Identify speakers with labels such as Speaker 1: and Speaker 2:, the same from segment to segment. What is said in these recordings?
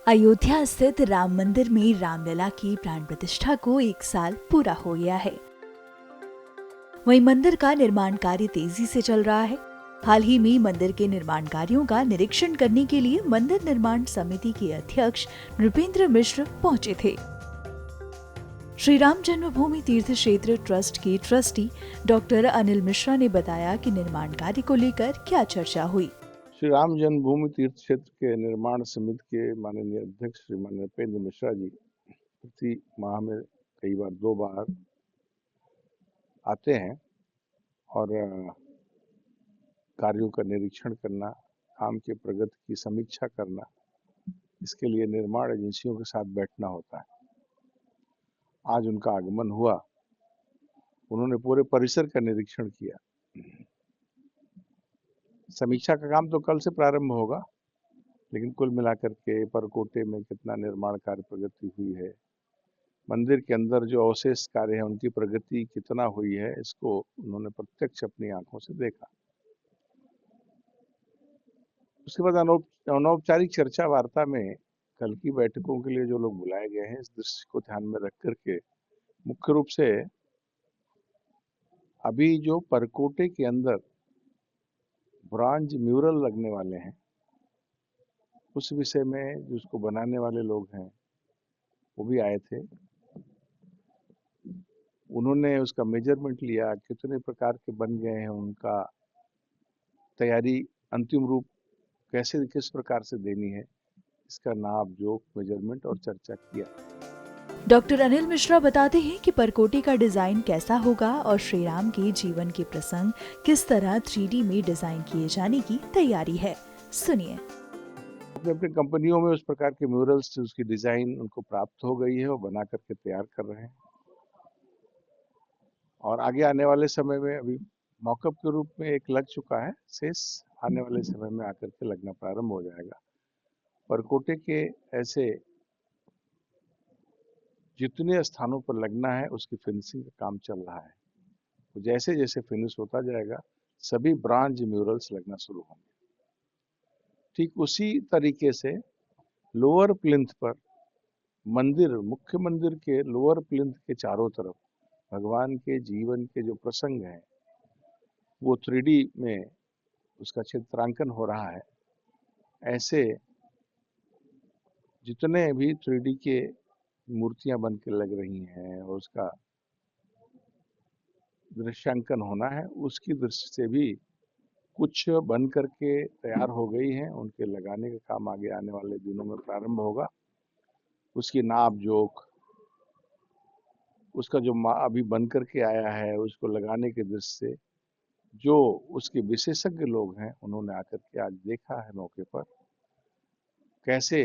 Speaker 1: अयोध्या स्थित राम मंदिर में रामलला की प्राण प्रतिष्ठा को 1 साल पूरा हो गया है। वहीं मंदिर का निर्माण कार्य तेजी से चल रहा है। हाल ही में मंदिर के निर्माण कार्यों का निरीक्षण करने के लिए मंदिर निर्माण समिति के अध्यक्ष नृपेंद्र मिश्र पहुंचे थे। श्री राम जन्मभूमि तीर्थ क्षेत्र ट्रस्ट के ट्रस्टी डॉक्टर अनिल मिश्रा ने बताया कि निर्माण कार्य को लेकर क्या चर्चा हुई।
Speaker 2: श्री राम जन्मभूमि तीर्थ क्षेत्र के निर्माण समिति के माननीय अध्यक्ष श्रीमान नृपेंद्र मिश्रा जी प्रति माह में कई बार 2 बार आते हैं और कार्यों का निरीक्षण करना, काम के प्रगति की समीक्षा करना, इसके लिए निर्माण एजेंसियों के साथ बैठना होता है। आज उनका आगमन हुआ, उन्होंने पूरे परिसर का निरीक्षण किया। समीक्षा का काम तो कल से प्रारंभ होगा, लेकिन कुल मिलाकर के परकोटे में कितना निर्माण कार्य प्रगति हुई है, मंदिर के अंदर जो अवशेष कार्य है उनकी प्रगति कितना हुई है, इसको उन्होंने प्रत्यक्ष अपनी आंखों से देखा। उसके बाद अनौपचारिक चर्चा वार्ता में कल की बैठकों के लिए जो लोग बुलाए गए हैं, इस दृश्य को ध्यान में रख करके मुख्य रूप से अभी जो परकोटे के अंदर ब्रॉन्ज म्यूरल लगने वाले हैं, उस विषय में जो उसको बनाने वाले लोग हैं वो भी आए थे। उन्होंने उसका मेजरमेंट लिया, कितने प्रकार के बन गए हैं, उनका तैयारी अंतिम रूप कैसे किस प्रकार से देनी है, इसका नाप जोख मेजरमेंट और चर्चा किया।
Speaker 1: डॉक्टर अनिल मिश्रा बताते हैं कि परकोटे का डिजाइन कैसा होगा और श्री राम के जीवन के प्रसंग किस तरह 3D में डिजाइन किए जाने की तैयारी है। सुनिए।
Speaker 2: अपनी कंपनियों में उस प्रकार के म्यूरल्स से उसकी डिजाइन उनको प्राप्त हो गई है और बना करके तैयार कर रहे हैं, और आगे आने वाले समय में अभी मॉकअप के रूप में एक लग चुका है, शेष आने वाले समय में आकर के लगना प्रारंभ हो जाएगा। परकोटे के ऐसे जितने स्थानों पर लगना है उसकी फिनिशिंग का काम चल रहा है। तो जैसे जैसे फिनिश होता जाएगा सभी ब्रॉन्ज म्यूरल्स लगना शुरू होंगे। ठीक उसी तरीके से लोअर प्लिंथ पर मंदिर, मुख्य मंदिर के लोअर प्लिंथ के चारों तरफ भगवान के जीवन के जो प्रसंग हैं वो 3D में उसका चित्रांकन हो रहा है। ऐसे जितने भी 3D के मूर्तियां बन के लग रही हैं और उसका दृश्यांकन होना है, उसकी दृष्टि से भी कुछ बन करके तैयार हो गई हैं, उनके लगाने का काम आगे आने वाले दिनों में प्रारंभ होगा। उसकी नाप जोख, उसका जो अभी बन करके आया है, उसको लगाने की दृष्टि से जो उसके विशेषज्ञ लोग हैं उन्होंने आकर के आज देखा है मौके पर कैसे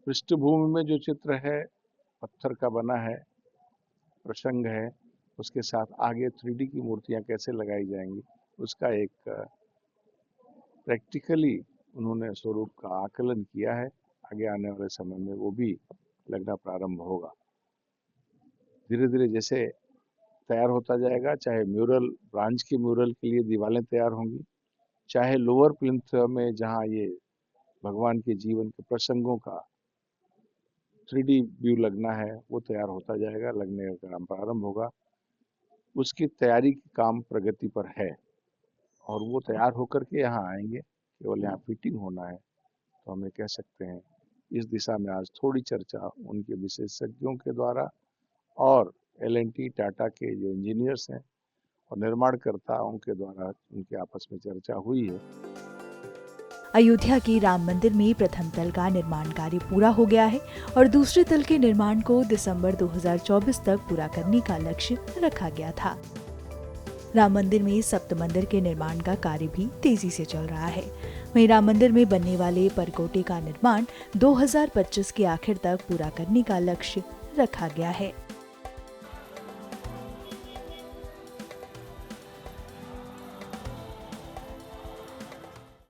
Speaker 2: पृष्ठभूमि में जो चित्र है पत्थर का बना है, प्रसंग है, उसके साथ आगे 3D की मूर्तियां कैसे लगाई जाएंगी, उसका एक प्रैक्टिकली उन्होंने स्वरूप का आकलन किया है। आगे आने वाले समय में वो भी लगना प्रारंभ होगा। धीरे धीरे जैसे तैयार होता जाएगा, चाहे म्यूरल, ब्रांच के म्यूरल के लिए दीवारें तैयार होंगी, चाहे लोअर प्लिंथ में जहाँ ये भगवान के जीवन के प्रसंगों का 3D व्यू लगना है वो तैयार होता जाएगा, लगने का काम प्रारंभ होगा। उसकी तैयारी की काम प्रगति पर है और वो तैयार होकर के यहाँ आएंगे, केवल यहाँ फिटिंग होना है। तो हम ये कह सकते हैं इस दिशा में आज थोड़ी चर्चा उनके विशेषज्ञों के द्वारा और L&T टाटा के जो इंजीनियर्स हैं और निर्माणकर्ताओं के द्वारा उनके आपस में चर्चा हुई है।
Speaker 1: अयोध्या के राम मंदिर में प्रथम तल का निर्माण कार्य पूरा हो गया है और दूसरे तल के निर्माण को दिसंबर 2024 तक पूरा करने का लक्ष्य रखा गया था। राम मंदिर में सप्त मंदिर के निर्माण का कार्य भी तेजी से चल रहा है। वहीं राम मंदिर में बनने वाले परकोटे का निर्माण 2025 के आखिर तक पूरा करने का लक्ष्य रखा गया है।